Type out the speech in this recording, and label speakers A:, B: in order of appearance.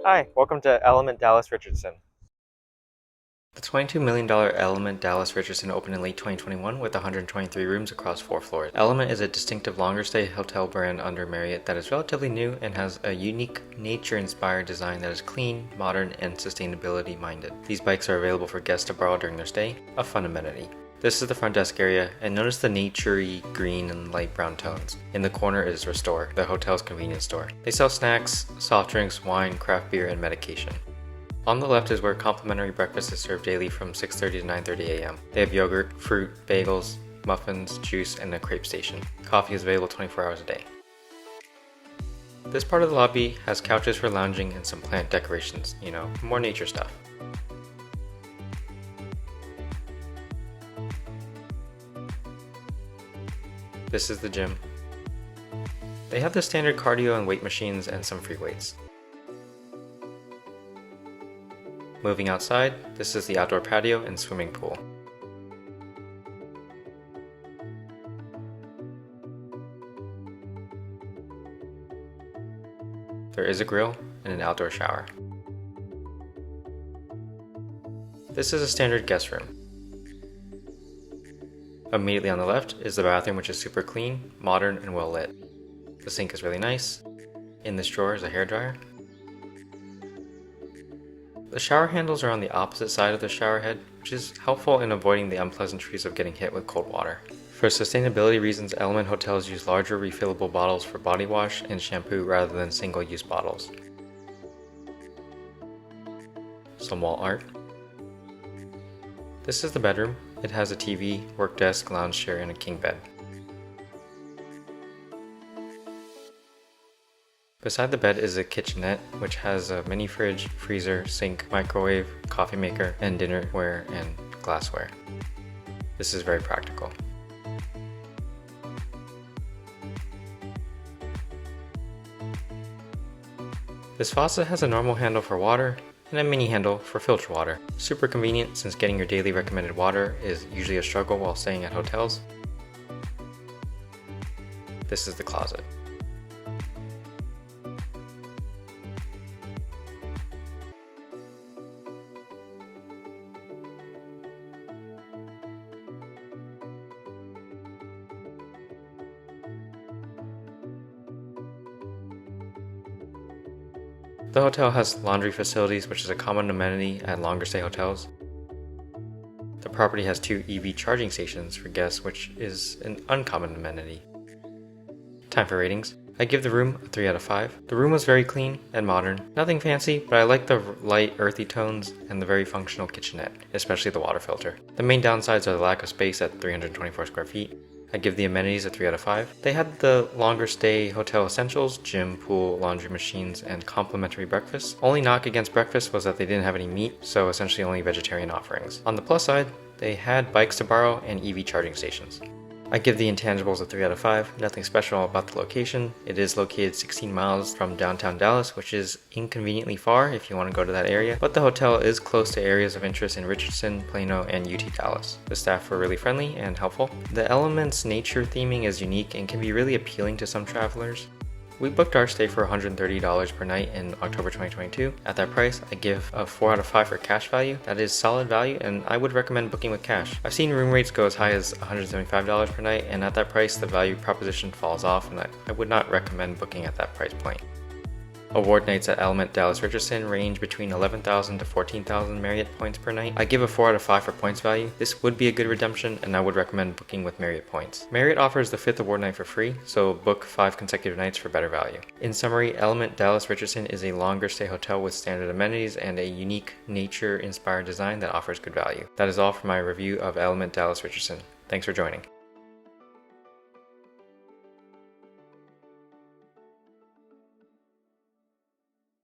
A: Hi, welcome to Element Dallas Richardson. The $22 million Element Dallas Richardson opened in late 2021 with 123 rooms across 4 floors. Element is a distinctive longer-stay hotel brand under Marriott that is relatively new and has a unique nature-inspired design that is clean, modern, and sustainability-minded. These bikes are available for guests to borrow during their stay, a fun amenity. This is the front desk area, and notice the naturey green and light brown tones. In the corner is Restore, the hotel's convenience store. They sell snacks, soft drinks, wine, craft beer, and medication. On the left is where complimentary breakfast is served daily from 6:30 to 9:30 a.m. They have yogurt, fruit, bagels, muffins, juice, and a crepe station. Coffee is available 24 hours a day. This part of the lobby has couches for lounging and some plant decorations, more nature stuff. This is the gym. They have the standard cardio and weight machines and some free weights. Moving outside, this is the outdoor patio and swimming pool. There is a grill and an outdoor shower. This is a standard guest room. Immediately on the left is the bathroom, which is super clean, modern, and well lit. The sink is really nice. In this drawer is a hairdryer. The shower handles are on the opposite side of the shower head, which is helpful in avoiding the unpleasantries of getting hit with cold water. For sustainability reasons, Element hotels use larger refillable bottles for body wash and shampoo rather than single-use bottles. Some wall art. This is the bedroom. It has a TV, work desk, lounge chair, and a king bed. Beside the bed is a kitchenette, which has a mini fridge, freezer, sink, microwave, coffee maker, and dinnerware and glassware. This is very practical. This faucet has a normal handle for water and a mini handle for filtered water. Super convenient since getting your daily recommended water is usually a struggle while staying at hotels. This is the closet. The hotel has laundry facilities, which is a common amenity at longer stay hotels. The property has 2 EV charging stations for guests, which is an uncommon amenity. Time for ratings. I give the room a 3 out of 5. The room was very clean and modern. Nothing fancy, but I like the light earthy tones and the very functional kitchenette, especially the water filter. The main downsides are the lack of space at 324 square feet. I give the amenities a 3 out of 5. They had the longer stay hotel essentials, gym, pool, laundry machines, and complimentary breakfast. Only knock against breakfast was that they didn't have any meat, so essentially only vegetarian offerings. On the plus side, they had bikes to borrow and EV charging stations. I give the intangibles a 3 out of 5. Nothing special about the location. It is located 16 miles from downtown Dallas, which is inconveniently far if you want to go to that area, but the hotel is close to areas of interest in Richardson, Plano, and UT Dallas. The staff were really friendly and helpful. The Element's nature theming is unique and can be really appealing to some travelers. We booked our stay for $130 per night in October 2022. At that price, I give a 4 out of 5 for cash value. That is solid value, and I would recommend booking with cash. I've seen room rates go as high as $175 per night, and at that price, the value proposition falls off, and I would not recommend booking at that price point. Award nights at Element Dallas Richardson range between 11,000 to 14,000 Marriott points per night. I give a 4 out of 5 for points value. This would be a good redemption, and I would recommend booking with Marriott points. Marriott offers the 5th award night for free, so book 5 consecutive nights for better value. In summary, Element Dallas Richardson is a longer stay hotel with standard amenities and a unique nature-inspired design that offers good value. That is all for my review of Element Dallas Richardson. Thanks for joining.